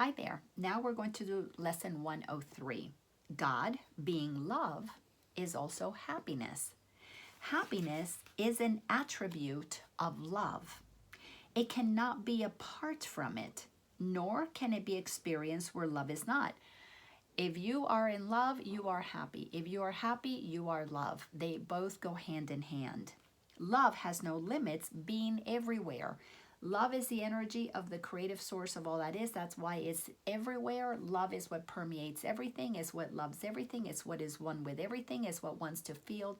Hi there. Now we're going to do lesson 103. God, being love, is also happiness. Happiness is an attribute of love. It cannot be apart from it, nor can it be experienced where love is not. If you are in love, you are happy. If you are happy, you are love. They both go hand in hand. Love has no limits, being everywhere. Love is the energy of the creative source of all that is. That's why it's everywhere. Love is what permeates everything, is what loves everything, is what is one with everything, is what wants to feel,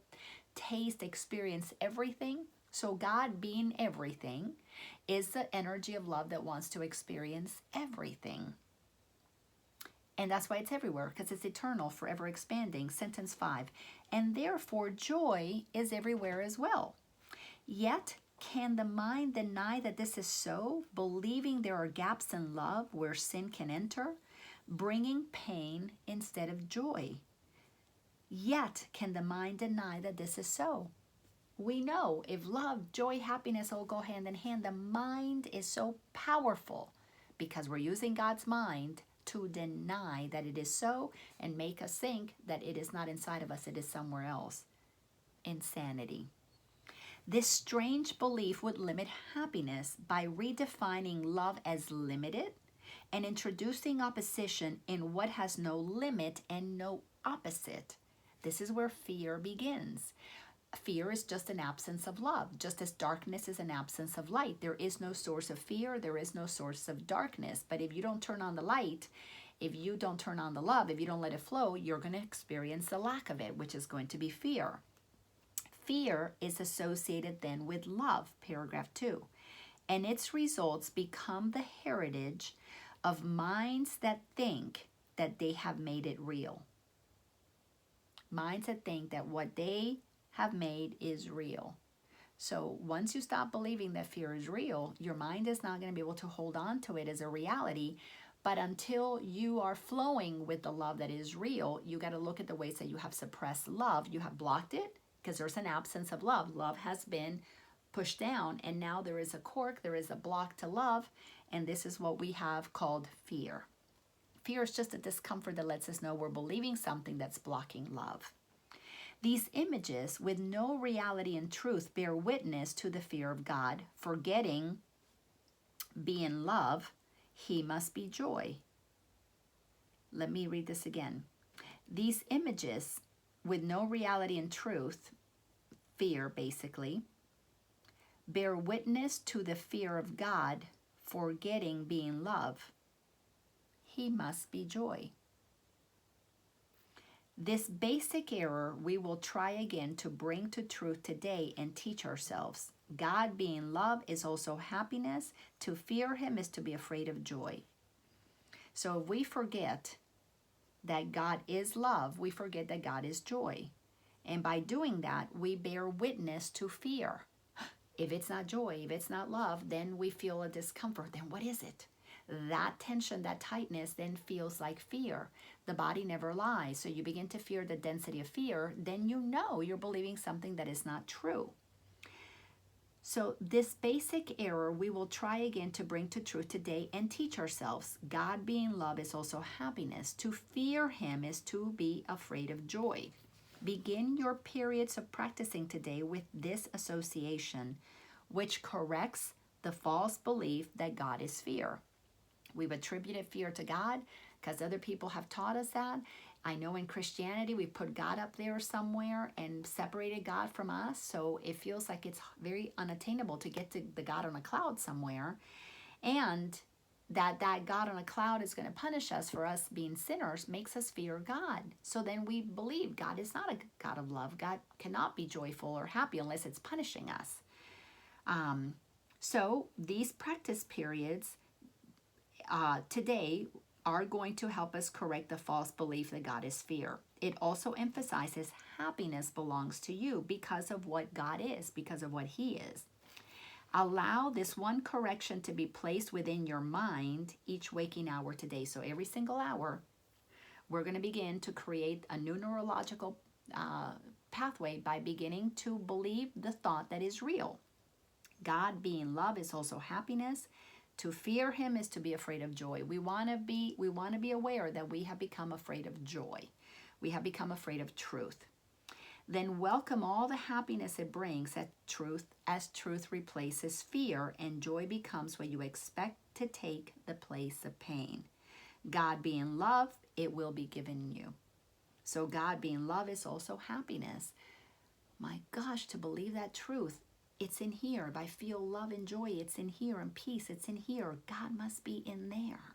taste, experience everything. So God, being everything, is the energy of love that wants to experience everything. And that's why it's everywhere, because it's eternal, forever expanding. Sentence 5. And therefore joy is everywhere as well. Yet, can the mind deny that this is so, believing there are gaps in love where sin can enter, bringing pain instead of joy? Yet, can the mind deny that this is so? We know if love, joy, happiness all go hand in hand, the mind is so powerful because we're using God's mind to deny that it is so and make us think that it is not inside of us, it is somewhere else. Insanity. This strange belief would limit happiness by redefining love as limited and introducing opposition in what has no limit and no opposite. This is where fear begins. Fear is just an absence of love, just as darkness is an absence of light. There is no source of fear, there is no source of darkness. But if you don't turn on the light, if you don't turn on the love, if you don't let it flow, you're going to experience the lack of it, which is going to be fear. Fear is associated then with love, paragraph 2, and its results become the heritage of minds that think that they have made it real. Minds that think that what they have made is real. So once you stop believing that fear is real, your mind is not going to be able to hold on to it as a reality. But until you are flowing with the love that is real, you got to look at the ways that you have suppressed love. You have blocked it because there's an absence of love. Love has been pushed down, and now there is a cork, there is a block to love, and this is what we have called fear. Fear is just a discomfort that lets us know we're believing something that's blocking love. These images with no reality and truth bear witness to the fear of God, forgetting being love, he must be joy. Let me read this again. These images with no reality and truth, fear basically, bear witness to the fear of God, forgetting being love, he must be joy. This basic error we will try again to bring to truth today and teach ourselves. God being love is also happiness. To fear him is to be afraid of joy. So if we forget that God is love, we forget that God is joy. And by doing that, we bear witness to fear. If it's not joy, if it's not love, then we feel a discomfort. Then what is it? That tension, that tightness then feels like fear. The body never lies. So you begin to fear the density of fear, then you know you're believing something that is not true. So this basic error we will try again to bring to truth today and teach ourselves. God being love is also happiness. To fear him is to be afraid of joy. Begin your periods of practicing today with this association, which corrects the false belief that God is fear. We've attributed fear to God because other people have taught us that. I know in Christianity we put God up there somewhere and separated God from us, so it feels like it's very unattainable to get to the God on a cloud somewhere, and that God on a cloud is going to punish us for us being sinners makes us fear God. So then we believe God is not a God of love. God cannot be joyful or happy unless it's punishing us. So these practice periods today are going to help us correct the false belief that God is fear. It also emphasizes happiness belongs to you because of what God is, because of what he is. Allow this one correction to be placed within your mind each waking hour today. So every single hour, we're going to begin to create a new neurological pathway by beginning to believe the thought that is real. God being love is also happiness. To fear him is to be afraid of joy. We want to be aware that we have become afraid of joy. We have become afraid of truth. Then welcome all the happiness it brings as truth replaces fear, and joy becomes what you expect to take the place of pain. God being love, it will be given you. So God being love is also happiness. My gosh, to believe that truth, it's in here. If I feel love and joy, it's in here, and peace, it's in here. God must be in there.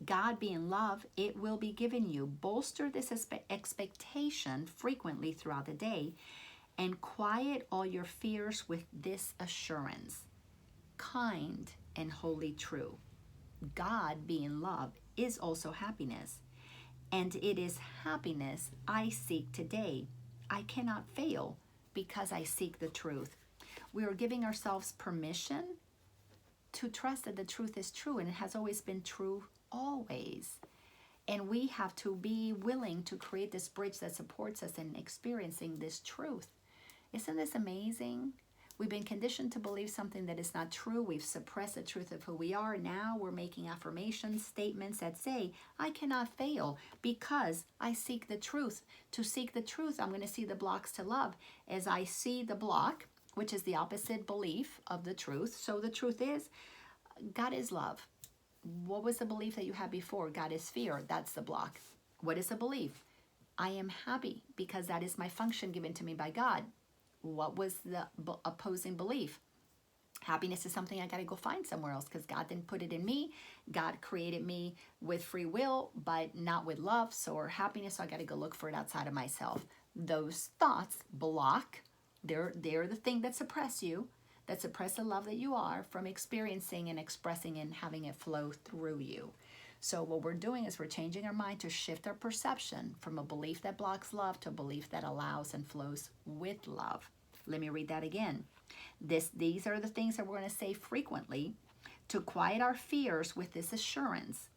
God being love, it will be given you. Bolster this expectation frequently throughout the day, and quiet all your fears with this assurance: kind and wholly true. God being love is also happiness, and it is happiness I seek today. I cannot fail because I seek the truth. We are giving ourselves permission to trust that the truth is true, and it has always been true always. And we have to be willing to create this bridge that supports us in experiencing this truth. Isn't this amazing? We've been conditioned to believe something that is not true. We've suppressed the truth of who we are. Now we're making affirmations, statements that say, I cannot fail because I seek the truth. To seek the truth, I'm going to see the blocks to love. As I see the block, which is the opposite belief of the truth. So the truth is, God is love. What was the belief that you had before? God is fear. That's the block. What is the belief? I am happy because that is my function given to me by God. What was the opposing belief? Happiness is something I got to go find somewhere else because God didn't put it in me. God created me with free will, but not with love. So happiness, so I got to go look for it outside of myself. Those thoughts block. They're the thing that suppress you, that suppress the love that you are from experiencing and expressing and having it flow through you. So what we're doing is we're changing our mind to shift our perception from a belief that blocks love to a belief that allows and flows with love. Let me read that again. These are the things that we're going to say frequently to quiet our fears with this assurance.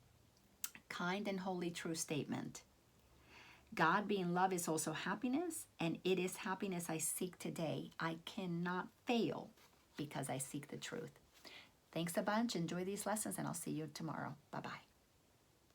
Kind and wholly true statement. God being love is also happiness, and it is happiness I seek today. I cannot fail because I seek the truth. Thanks a bunch. Enjoy these lessons, and I'll see you tomorrow. Bye-bye.